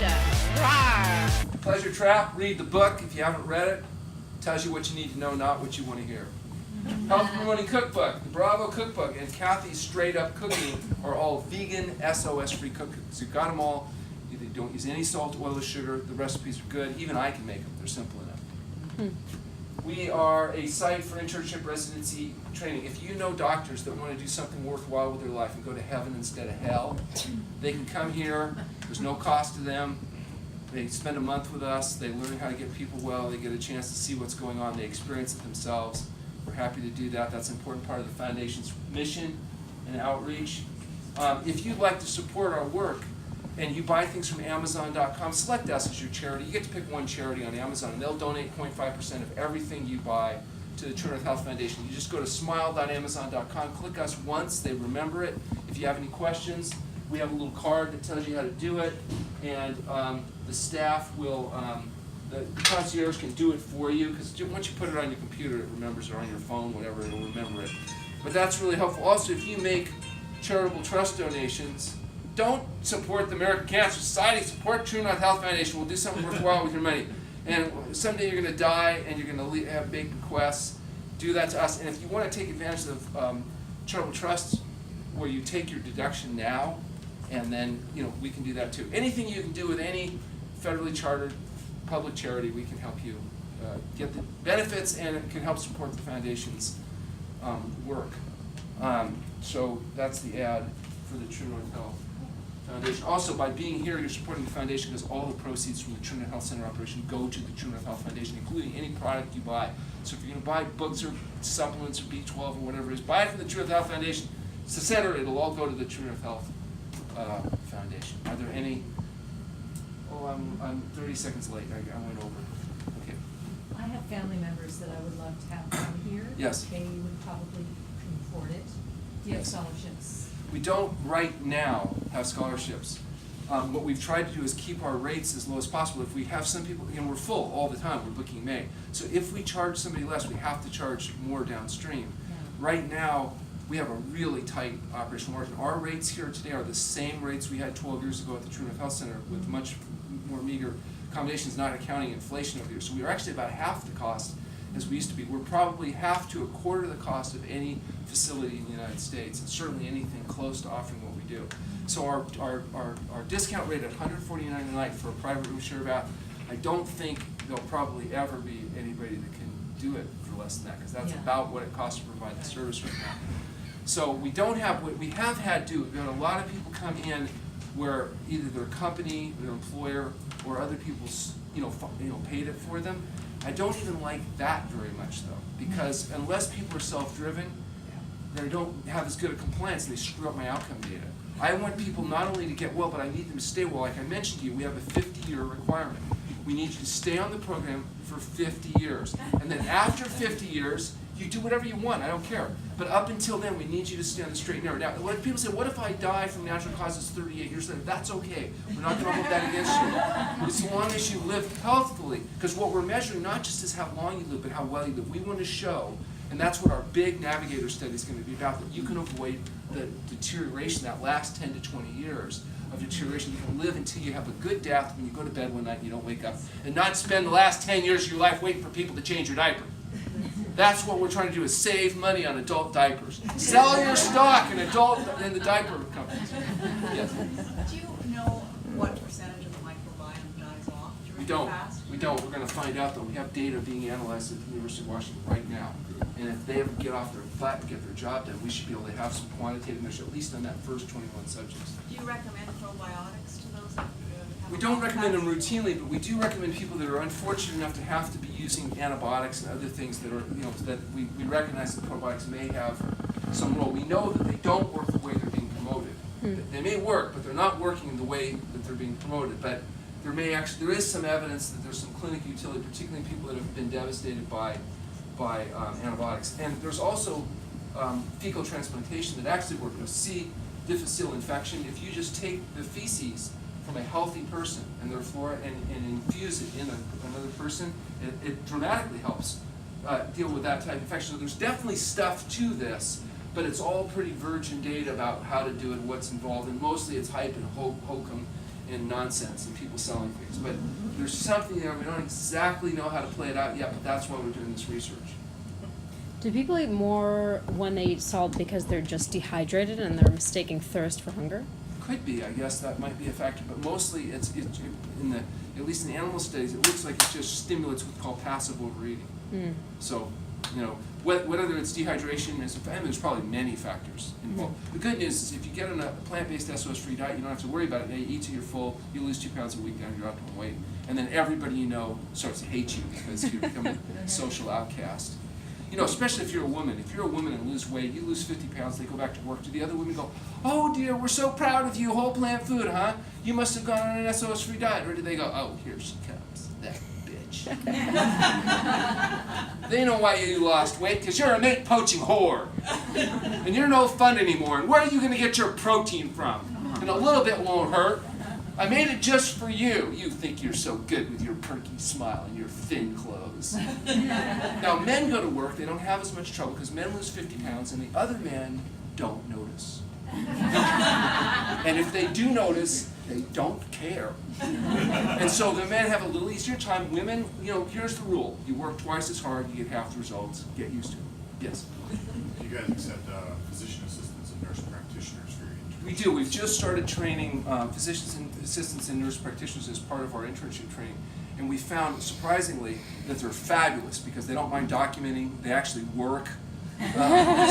Anastasia. Rawr. Pleasure Trap, read the book if you haven't read it. Tells you what you need to know, not what you want to hear. Health Promoting Cookbook, the Bravo Cookbook, and Kathy's Straight Up Cooking are all vegan, SOS-free cookbooks. You've got them all. They don't use any salt, oil, or sugar. The recipes are good. Even I can make them. They're simple enough. We are a site for internship residency training. If you know doctors that want to do something worthwhile with their life and go to heaven instead of hell, they can come here. There's no cost to them. They spend a month with us. They learn how to get people well. They get a chance to see what's going on. They experience it themselves. We're happy to do that. That's an important part of the Foundation's mission and outreach. If you'd like to support our work and you buy things from Amazon.com, select us as your charity. You get to pick one charity on Amazon, and they'll donate 0.5% of everything you buy to the True North Health Foundation. You just go to smile.amazon.com, click us once, they remember it. If you have any questions, we have a little card that tells you how to do it, and the staff will, the concierge can do it for you, because once you put it on your computer, it remembers it, or on your phone, whatever, it'll remember it. But that's really helpful. Also, if you make charitable trust donations, don't support the American Cancer Society, support True North Health Foundation. We'll do something worthwhile with your money. And someday you're going to die and you're going to have big bequests. Do that to us. And if you want to take advantage of charitable trusts where you take your deduction now, and then we can do that too. Anything you can do with any federally chartered public charity, we can help you get the benefits, and it can help support the foundation's work. So that's the ad for the True North Health Foundation. Also, by being here, you're supporting the foundation because all the proceeds from the True North Health Center operation go to the True North Health Foundation, including any product you buy. So if you're going to buy books or supplements or B12 or whatever it is, buy it from the True North Health Foundation. It's the center. It'll all go to the True North Health Foundation. Are there any? Oh, I'm 30 seconds late. I went over. Okay. I have family members that I would love to have come here. Yes. They would probably afford it. Do you have scholarships? We don't right now have scholarships. What we've tried to do is keep our rates as low as possible. If we have some people, we're full all the time, we're booking May. So if we charge somebody less, we have to charge more downstream. Yeah. Right now, we have a really tight operational margin. Our rates here today are the same rates we had 12 years ago at the True North Health Center with much more meager accommodations, not accounting inflation over here. So we are actually about half the cost as we used to be. We're probably half to a quarter the cost of any facility in the United States, and certainly anything close to offering what we do. So our discount rate at $149 a night for a private room share bath, I don't think there'll probably ever be anybody that can do it for less than that, because that's about what it costs to provide the service right now. So we don't have what we have had to do. We've had a lot of people come in where either their company, their employer, or other people's paid it for them. I don't even like that very much though, because unless people are self-driven, they don't have as good a compliance, and they screw up my outcome data. I want people not only to get well, but I need them to stay well. Like I mentioned to you, we have a 50-year requirement. We need you to stay on the program for 50 years. And then after 50 years, you do whatever you want, I don't care. But up until then, we need you to stay on the straight and narrow. Now, when people say, what if I die from natural causes 38 years later? That's okay. We're not going to hold that against you. As long as you live healthfully. Because what we're measuring not just is how long you live, but how well you live. We want to show, and that's what our big navigator study is going to be about, that you can avoid the deterioration that last 10 to 20 years of deterioration. You can live until you have a good death when you go to bed one night and you don't wake up, and not spend the last 10 years of your life waiting for people to change your diaper. That's what we're trying to do, is save money on adult diapers. Sell your stock in the diaper companies. Yes. Do you know what percentage of the microbiome dies off during the fast? We don't. We're going to find out though. We have data being analyzed at the University of Washington right now. And if they ever get off their butt and get their job done, we should be able to have some quantitative measure, at least on that first 21 subjects. Do you recommend probiotics to those that have We don't recommend them routinely, but we do recommend people that are unfortunate enough to have to be using antibiotics and other things that are, that we recognize that probiotics may have some role. We know that they don't work the way they're being promoted. They may work, but they're not working in the way that they're being promoted. But there is some evidence that there's some clinical utility, particularly in people that have been devastated by antibiotics. And there's also fecal transplantation that actually works. C. difficile infection. If you just take the feces from a healthy person and their flora and infuse it in another person, it dramatically helps deal with that type of infection. So there's definitely stuff to this, but it's all pretty virgin data about how to do it, what's involved, and mostly it's hype and hokum, in nonsense and people selling things. But there's something there. We don't exactly know how to play it out yet, but that's why we're doing this research. Do people eat more when they eat salt because they're just dehydrated and they're mistaking thirst for hunger? Could be, I guess that might be a factor, but mostly it's in the, at least in animal studies, it looks like it just stimulates what's called passive overeating. So, you know, whether it's dehydration, there's probably many factors involved. The good news is if you get on a plant-based SOS-free diet, you don't have to worry about it. You eat till you're full, you lose 2 pounds a week down to your optimal weight, and then everybody you know starts to hate you because you become a social outcast. You know, especially if you're a woman. If you're a woman and lose weight, you lose 50 pounds, they go back to work. Do the other women go, oh dear, we're so proud of you, whole plant food, huh? You must have gone on an SOS-free diet. Or do they go, oh, here she comes, that bitch. They know why you lost weight, because you're a meat poaching whore. And you're no fun anymore. And where are you going to get your protein from? And a little bit won't hurt. I made it just for you. You think you're so good with your perky smile and your thin clothes. Now, men go to work, they don't have as much trouble because men lose 50 pounds and the other men don't notice. And if they do notice, they don't care. And so the men have a little easier time. Women, you know, here's the rule. You work twice as hard, you get half the results. Get used to it. Yes? Do you guys accept physician assistants and nurse practitioners for your interns? We do. We've just started training physicians and assistants and nurse practititioners as part of our internship training. And we found, surprisingly, that they're fabulous because they don't mind documenting. They actually work. I'm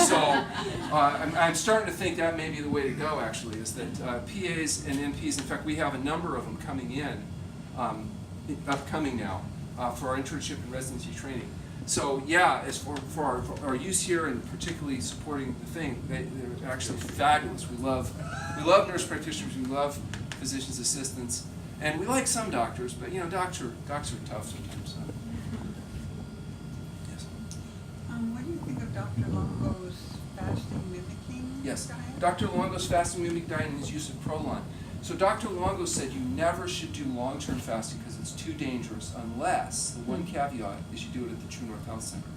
starting to think that may be the way to go, actually, is that PAs and NPs, in fact, we have a number of them coming in, upcoming now, for our internship and residency training. So yeah, as for our use here and particularly supporting the thing, they're actually fabulous. We love nurse practitioners, we love physicians assistants, and we like some doctors, but you know, docs are tough sometimes. So. Yes. What do you think of Dr. Longo's fasting mimicking Yes. diet? Dr. Longo's fasting mimic diet and his use of Prolon. So Dr. Longo said you never should do long-term fasting because it's too dangerous unless, the one caveat is you do it at the True North Health Center.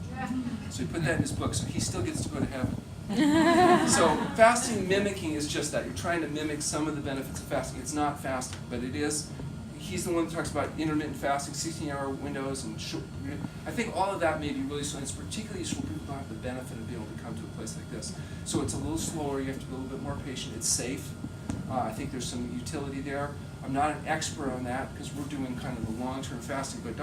So he put that in his book, so he still gets to go to heaven. So fasting mimicking is just that. You're trying to mimic some of the benefits of fasting. It's not fasting, but it is. He's the one that talks about intermittent fasting, 16-hour windows, and short. I think all of that may be really useful, and it's particularly useful for people who have the benefit of being able to come to a place like this. So it's a little slower, you have to be a little bit more patient, it's safe. I think there's some utility there. I'm not an expert on that because we're doing kind of the long-term fasting, but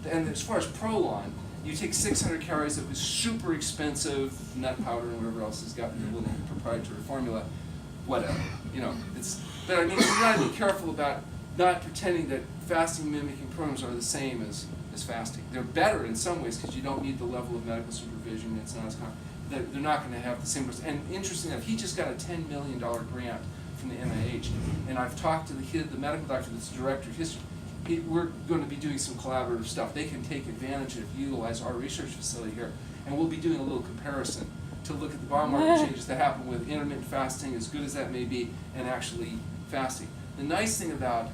and as far as Prolon, you take 600 calories of this super expensive nut powder and whatever else has got your little proprietary formula, whatever, you know. But I mean, you gotta be careful about not pretending that fasting mimicking programs are the same as fasting. They're better in some ways because you don't need the level of medical supervision. It's not as common. They're not going to have the same results. And interesting enough, he just got a $10 million grant from the NIH. And I've talked to the medical doctor that's the director of history. We're going to be doing some collaborative stuff. They can take advantage of, utilize our research facility here. And we'll be doing a little comparison to look at the biomarker changes that happen with intermittent fasting, as good as that may be, and actually fasting. The nice thing about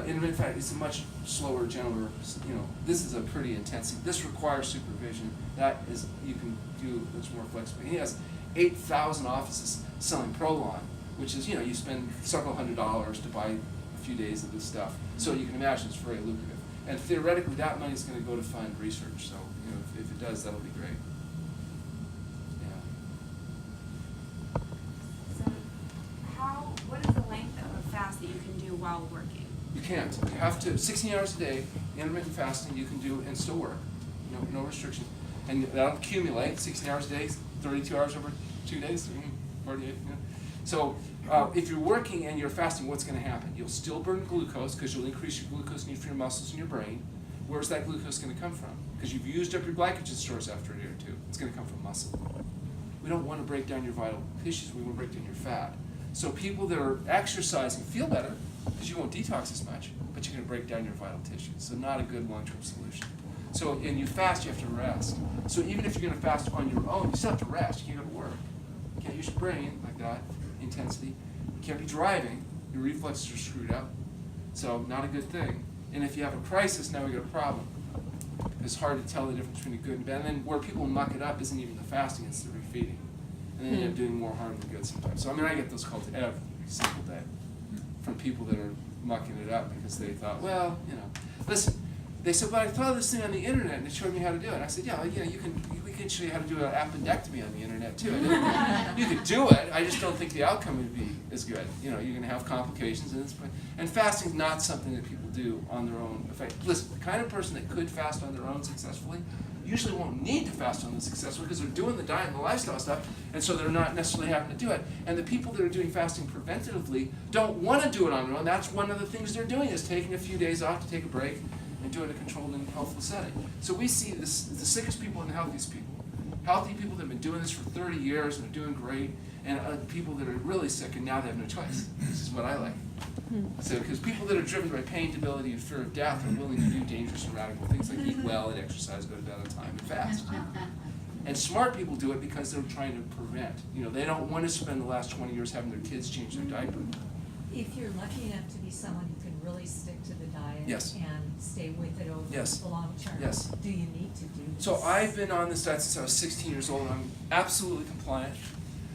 intermittent fasting is a much slower, gentler, you know, this is a pretty intense, this requires supervision. That is, you can do much more flexible. He has 8,000 offices selling Prolon, which is, you know, you spend several $100s to buy a few days of this stuff. So you can imagine it's very lucrative. And theoretically, that money is going to go to fund research. So, you know, if it does, that'll be great. Yeah. So, what is the length of a fast that you can do while working? You can't. You have to, 16 hours a day, intermittent fasting you can do and still work. No restriction. And that'll accumulate, 16 hours a day, 32 hours over 2 days, 48. You know. So if you're working and you're fasting, what's going to happen? You'll still burn glucose because you'll increase your glucose need for your muscles and your brain. Where's that glucose going to come from? Because you've used up your glycogen stores after a day or two. It's going to come from muscle. We don't want to break down your vital tissues. We want to break down your fat. So people that are exercising feel better because you won't detox as much, but you're going to break down your vital tissues. So not a good long-term solution. So, and you fast, you have to rest. So even if you're going to fast on your own, you still have to rest. You can't go to work. You can't use your brain like that, intensity. You can't be driving. Your reflexes are screwed up. So not a good thing. And if you have a crisis, now we got a problem. It's hard to tell the difference between the good and bad. And then where people muck it up isn't even the fasting, it's the refeeding. And then you end up doing more harm than good sometimes. So I mean, I get those calls every single day. from people that are mucking it up because they thought, well, listen. They said, but I saw this thing on the internet and it showed me how to do it. And I said, yeah, we can show you how to do an appendectomy on the internet too. You could do it. I just don't think the outcome would be as good. You're going to have complications, and fasting is not something that people do on their own. Listen, the kind of person that could fast on their own successfully usually won't need to fast on them successfully because they're doing the diet and the lifestyle stuff, and so they're not necessarily having to do it. And the people that are doing fasting preventatively don't want to do it on their own. That's one of the things they're doing, is taking a few days off to take a break and do it in a controlled and healthful setting. So we see this, the sickest people and the healthiest people. Healthy people that have been doing this for 30 years and are doing great, and people that are really sick and now they have no choice. This is what I like. So, because people that are driven by pain, debility, and fear of death are willing to do dangerous and radical things like eat well and exercise, go to bed on time, and fast. And smart people do it because they're trying to prevent. They don't want to spend the last 20 years having their kids change their diaper. If you're lucky enough to be someone who can really stick to the diet Yes. and stay with it over Yes. the long term, Yes. do you need to do this? So I've been on this diet since I was 16 years old, and I'm absolutely compliant.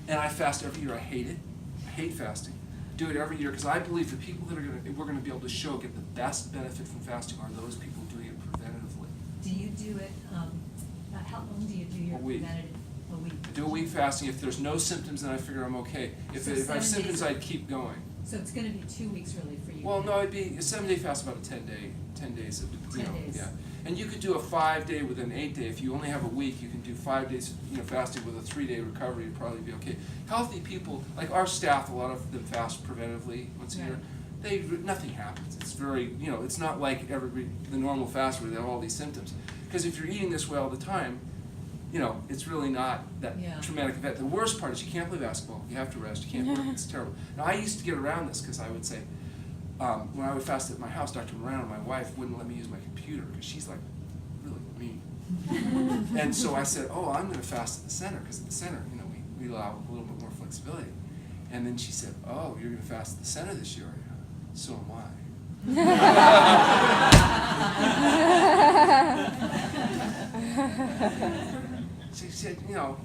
And I fast every year. I hate it. I hate fasting. Do it every year because I believe the people that we're going to be able to show get the best benefit from fasting are those people doing it preventatively. Do you do it, how long do you do your A week. preventative? A week? I do a week fasting. If there's no symptoms, then I figure I'm okay. If So I have 7 symptoms, days. I'd keep going. So it's gonna be 2 weeks really for you? Well, no, it'd be a 7-day fast, about a 10 days of, 10 days. yeah. And you could do a 5-day with an 8-day. If you only have a week, you can do 5 days, fasting with a 3-day recovery. You'd probably be okay. Healthy people, like our staff, a lot of them fast preventively once a year. Nothing happens. It's very, it's not like the normal fast where they have all these symptoms. Because if you're eating this way all the time, it's really not that traumatic event. The worst part is you can't play basketball. You have to rest. You can't work. It's terrible. Now, I used to get around this because I would say, when I would fast at my house, Dr. Morano, my wife, wouldn't let me use my computer because she's like really mean. And so I said, I'm going to fast at the center because at the center, we allow a little bit more flexibility. And then she said, you're going to fast at the center this year? So am I. She said, yeah.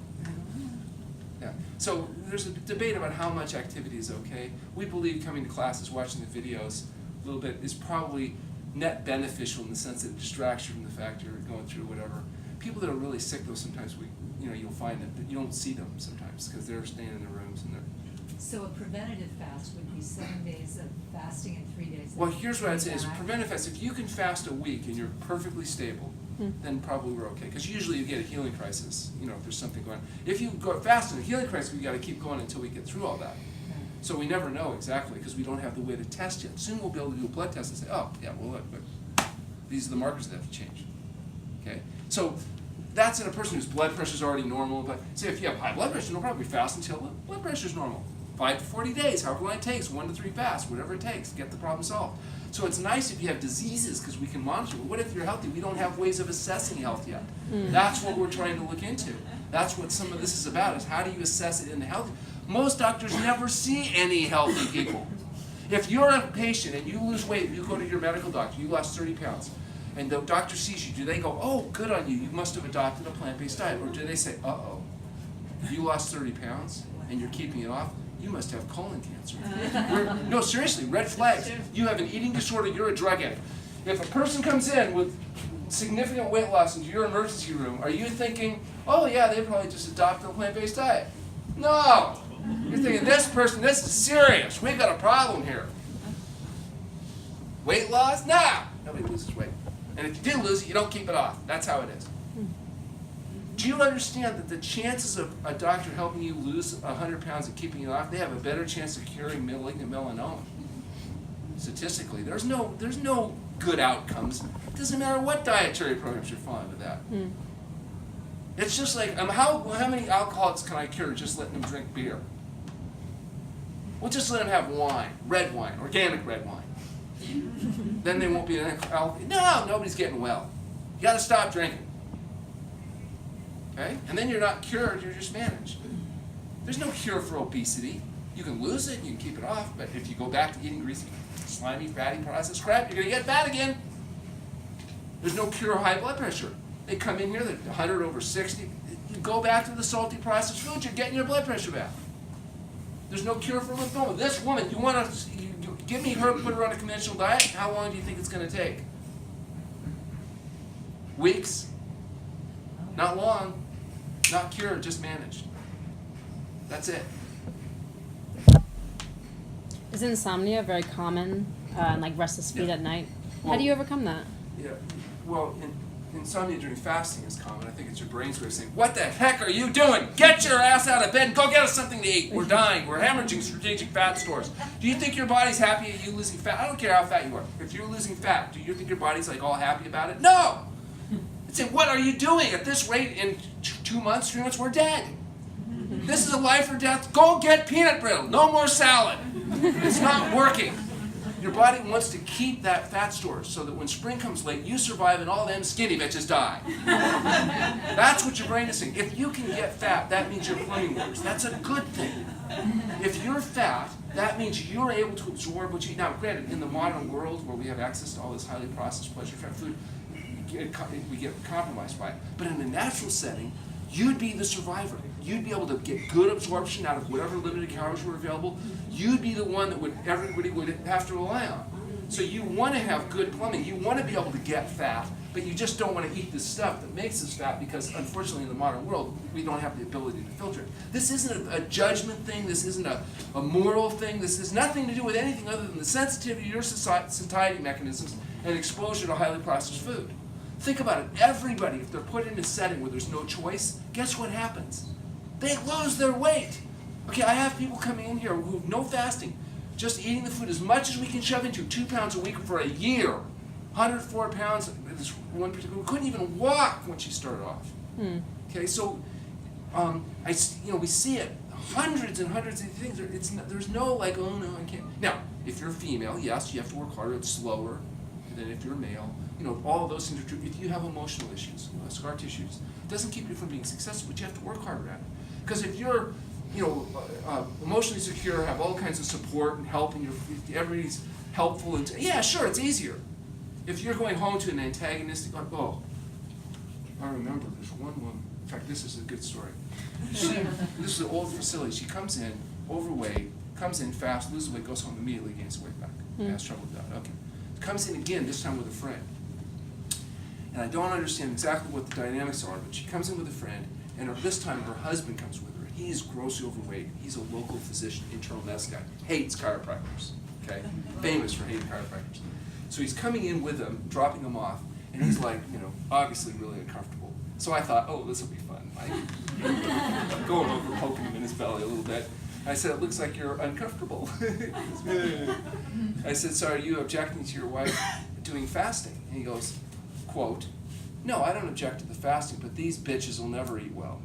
So there's a debate about how much activity is okay. We believe coming to classes, watching the videos a little bit is probably net beneficial in the sense that it distracts you from the fact you're going through whatever. People that are really sick, though, sometimes you'll find that you don't see them sometimes because they're staying in their rooms and they're. So a preventative fast would be 7 days of fasting and 3 days of Well, here's what I'd say is back. preventive fast. If you can fast a week and you're perfectly stable, then probably we're okay. Because usually you get a healing crisis, if there's something going on. If you go fast in a healing crisis, we got to keep going until we get through all that. So we never know exactly because we don't have the way to test yet. Soon we'll be able to do a blood test and say, look, but these are the markers that have to change. Okay? So that's in a person whose blood pressure is already normal. But say if you have high blood pressure, no problem. We fast until the blood pressure is normal. 5 to 40 days, however long it takes, 1 to 3 fasts, whatever it takes, get the problem solved. So it's nice if you have diseases because we can monitor. But what if you're healthy? We don't have ways of assessing health yet. That's what we're trying to look into. That's what some of this is about, is how do you assess it in the healthy? Most doctors never see any healthy people. If you're a patient and you lose weight, you go to your medical doctor, you lost 30 pounds, and the doctor sees you, do they go, oh, good on you, you must have adopted a plant-based diet? Or do they say, if you lost 30 pounds and you're keeping it off, you must have colon cancer. No, seriously, red flags. You have an eating disorder, you're a drug addict. If a person comes in with significant weight loss into your emergency room, are you thinking, they probably just adopted a plant-based diet? No! You're thinking, this is serious. We've got a problem here. Weight loss? Nah! Nobody loses weight. And if you do lose it, you don't keep it off. That's how it is. Do you understand that the chances of a doctor helping you lose 100 pounds and keeping it off, they have a better chance of curing malignant melanoma? Statistically, there's no good outcomes. It doesn't matter what dietary programs you're following with that. It's just like, how many alcoholics can I cure just letting them drink beer? We'll just let them have wine, red wine, organic red wine. Then they won't be an alcoholic. No, nobody's getting well. You got to stop drinking. Okay? And then you're not cured, you're just managed. There's no cure for obesity. You can lose it, you can keep it off, but if you go back to eating greasy, slimy, fatty, processed crap, you're going to get fat again. There's no cure of high blood pressure. They come in here, they're 100 over 60. You go back to the salty processed foods, you're getting your blood pressure back. There's no cure for lymphoma. This woman, you want to give me her, put her on a conventional diet? How long do you think it's going to take? Weeks? Not long. Not cured, just managed. That's it. Is insomnia very common, and like restless feet Yeah. at night? Well, How do you overcome that? Yeah. Well, insomnia during fasting is common. I think it's your brain's way of saying, what the heck are you doing? Get your ass out of bed and go get us something to eat. We're dying. We're hemorrhaging strategic fat stores. Do you think your body's happy at you losing fat? I don't care how fat you are. If you're losing fat, do you think your body's like all happy about it? No! It's saying, what are you doing? At this rate, in 2 months, 3 months, we're dead. This is a life or death. Go get peanut brittle. No more salad. It's not working. Your body wants to keep that fat store so that when spring comes late, you survive and all them skinny bitches die. That's what your brain is saying. If you can get fat, that means your plumbing works. That's a good thing. If you're fat, that means you're able to absorb what you eat. Now, granted, in the modern world where we have access to all this highly processed pleasure-fat food, we get compromised by it. But in a natural setting, you'd be the survivor. You'd be able to get good absorption out of whatever limited calories were available. You'd be the one that everybody would have to rely on. So you want to have good plumbing. You want to be able to get fat, but you just don't want to eat the stuff that makes us fat because, unfortunately, in the modern world, we don't have the ability to filter it. This isn't a judgment thing. This isn't a moral thing. This has nothing to do with anything other than the sensitivity to your satiety mechanisms and exposure to highly processed food. Think about it. Everybody, if they're put in a setting where there's no choice, guess what happens? They lose their weight. Okay, I have people coming in here who have no fasting, just eating the food as much as we can shove into 2 pounds a week for a year. 104 pounds, this one particular, couldn't even walk when she started off. Okay, so we see it, hundreds and hundreds of things. There's no like, oh no, I can't. Now, if you're a female, yes, you have to work harder, it's slower than if you're a male. All of those things are true. If you have emotional issues, scar tissues, it doesn't keep you from being successful, but you have to work harder at it. Because if you're, emotionally secure, have all kinds of support and help, and everybody's helpful, and yeah, sure, it's easier. If you're going home to an antagonistic, I remember there's one woman. In fact, this is a good story. This is an old facility. She comes in overweight, comes in fast, loses weight, goes home immediately, gains weight back. Has trouble with that. Okay. Comes in again, this time with a friend. And I don't understand exactly what the dynamics are, but she comes in with a friend, and this time her husband comes with her. He's grossly overweight. He's a local physician, internal medicine guy. Hates chiropractors, okay? Famous for hating chiropractors. So he's coming in with them, dropping them off, and he's like, obviously really uncomfortable. So I thought, oh, this will be fun. Going over, poking him in his belly a little bit. I said, it looks like you're uncomfortable. I said, so are you objecting to your wife doing fasting? And he goes, quote, no, I don't object to the fasting, but these bitches will never eat well.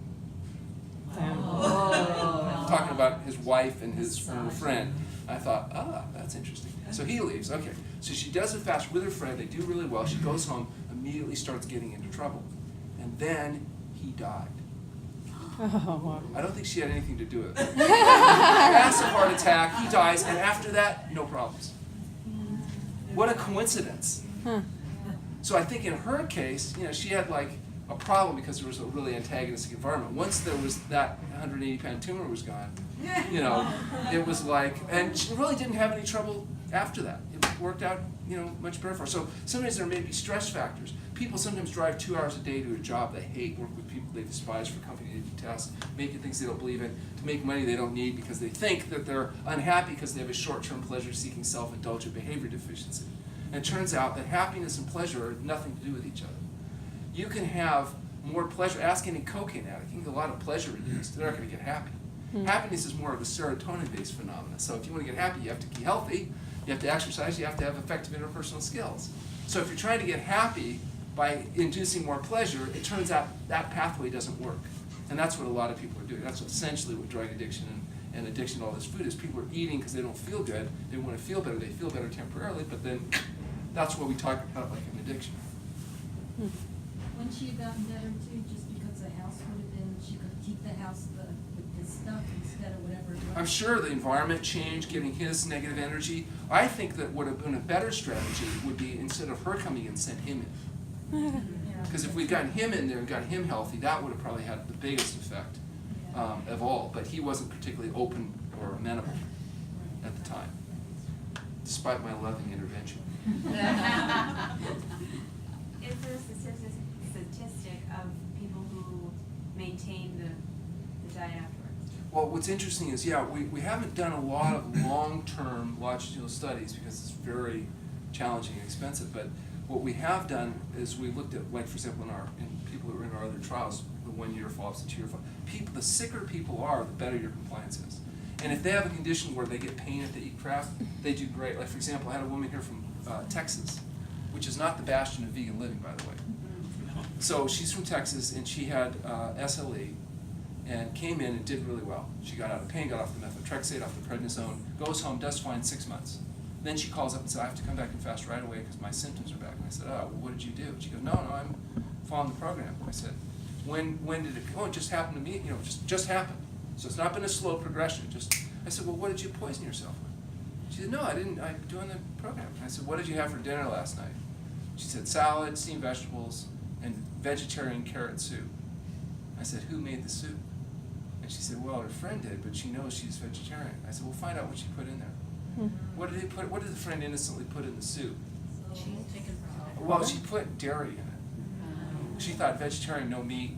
Talking about his wife and his former friend. I thought, that's interesting. So he leaves. Okay, so she does a fast with her friend. They do really well. She goes home, immediately starts getting into trouble. And then he died. I don't think she had anything to do with it. Massive heart attack, he dies, and after that, no problems. What a coincidence. So I think in her case, she had like a problem because there was a really antagonistic environment. Once there was that 180-pound tumor was gone, it was like, and she really didn't have any trouble after that. It worked out, much better for her. So sometimes there may be stress factors. People sometimes drive 2 hours a day to a job they hate, work with people they despise for company they detest, making things they don't believe in, to make money they don't need because they think that they're unhappy because they have a short-term pleasure-seeking self-indulgent behavior deficiency. And it turns out that happiness and pleasure are nothing to do with each other. You can have more pleasure. Ask any cocaine addict. You can get a lot of pleasure induced. They're not going to get happy. Happiness is more of a serotonin-based phenomenon. So if you want to get happy, you have to be healthy, you have to exercise, you have to have effective interpersonal skills. So if you're trying to get happy by inducing more pleasure, it turns out that pathway doesn't work. And that's what a lot of people are doing. That's essentially what drug addiction and addiction to all this food is. People are eating because they don't feel good. They want to feel better. They feel better temporarily, but then that's what we talk about like an addiction. Wouldn't she have gotten better too, just because the house would have been, she could keep the house with this stuff instead of whatever it was? I'm sure the environment change, getting his negative energy. I think that would have been a better strategy would be instead of her coming in, send him in. Because if we'd gotten him in there and got him healthy, that would have probably had the biggest effect of all. But he wasn't particularly open or amenable at the time, despite my loving intervention. Is there a statistic of people who maintain the diet afterwards? Well, what's interesting is, yeah, we haven't done a lot of long-term longitudinal studies because it's very challenging and expensive, but what we have done is we looked at, like, for example, in people who are in our other trials, the 1-year follow-ups, the 2-year follow-ups, the sicker people are, the better your compliance is. And if they have a condition where they get pain if they eat crap, they do great. Like, for example, I had a woman here from Texas, which is not the bastion of vegan living, by the way. So she's from Texas, and she had SLE, and came in and did really well. She got out of pain, got off the methotrexate, off the prednisone, goes home, does fine 6 months. Then she calls up and says, I have to come back and fast right away because my symptoms are back. And I said, oh, well, what did you do? She goes, no, I'm following the program. I said, when did it, oh, it just happened to me, just happened. So it's not been a slow progression, I said, well, what did you poison yourself with? She said, no, I didn't, I'm doing the program. I said, what did you have for dinner last night? She said, salad, steamed vegetables, and vegetarian carrot soup. I said, who made the soup? And she said, well, her friend did, but she knows she's vegetarian. I said, well, find out what she put in there. What did the friend innocently put in the soup? Chicken broth. Well, she put dairy in it. She thought vegetarian, no meat,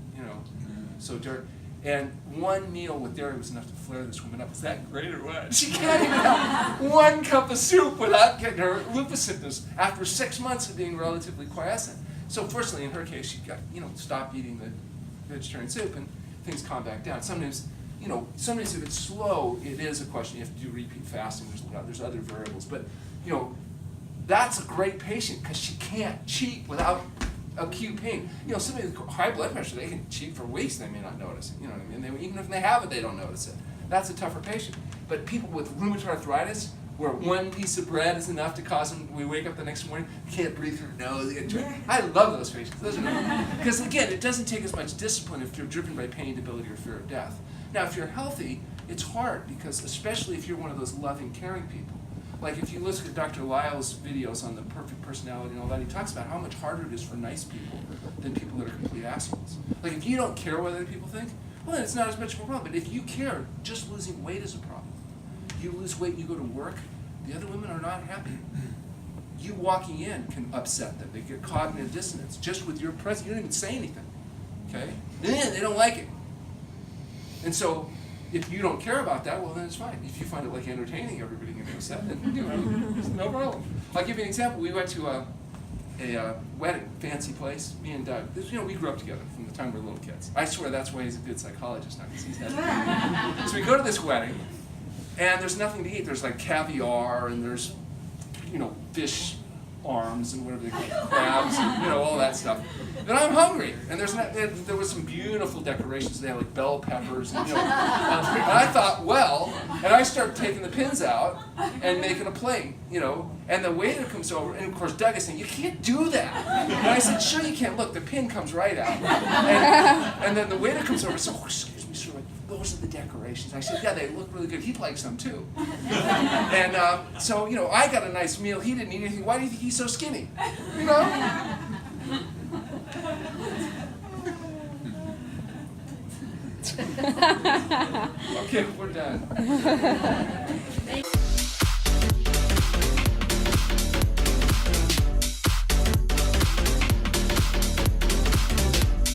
so dairy. And one meal with dairy was enough to flare this woman up. Is that great or what? She can't even have 1 cup of soup without getting her lupus symptoms after 6 months of being relatively quiescent. So fortunately, in her case, she got, stopped eating the vegetarian soup and things calm back down. Sometimes if it's slow, it is a question. You have to do repeat fasting. There's other variables. But, that's a great patient because she can't cheat without acute pain. Somebody with high blood pressure, they can cheat for weeks, they may not notice it. You know what I mean? Even if they have it, they don't notice it. That's a tougher patient. But people with rheumatoid arthritis, where 1 piece of bread is enough to cause them, we wake up the next morning, can't breathe through their nose. I love those patients. Because again, it doesn't take as much discipline if you're driven by pain, debility, or fear of death. Now, if you're healthy, it's hard because especially if you're one of those loving, caring people. Like if you listen to Dr. Lyle's videos on the perfect personality and all that, he talks about how much harder it is for nice people than people that are complete assholes. Like if you don't care what other people think, well then it's not as much of a problem. But if you care, just losing weight is a problem. You lose weight and you go to work, the other women are not happy. You walking in can upset them. They get cognitive dissonance just with your presence. You don't even say anything, okay? Then they don't like it. And so if you don't care about that, well then it's fine. If you find it like entertaining everybody getting upset, then it's no problem. I'll give you an example. We went to a wedding, fancy place, me and Doug. We grew up together from the time we were little kids. I swear that's why he's a good psychologist now, because he's had. So we go to this wedding, and there's nothing to eat. There's like caviar, and there's, fish arms and whatever they call it, crabs, and, all that stuff. But I'm hungry, and there was some beautiful decorations. They had like bell peppers, and, and I thought, well, and I start taking the pins out and making a plate, and the waiter comes over, and of course Doug is saying, you can't do that. And I said, sure you can. Look, the pin comes right out. And then the waiter comes over and says, oh, excuse me, sir, those are the decorations. I said, yeah, they look really good. He'd like some too. And so, I got a nice meal. He didn't eat anything. Why do you think he's so skinny? Okay, we're done.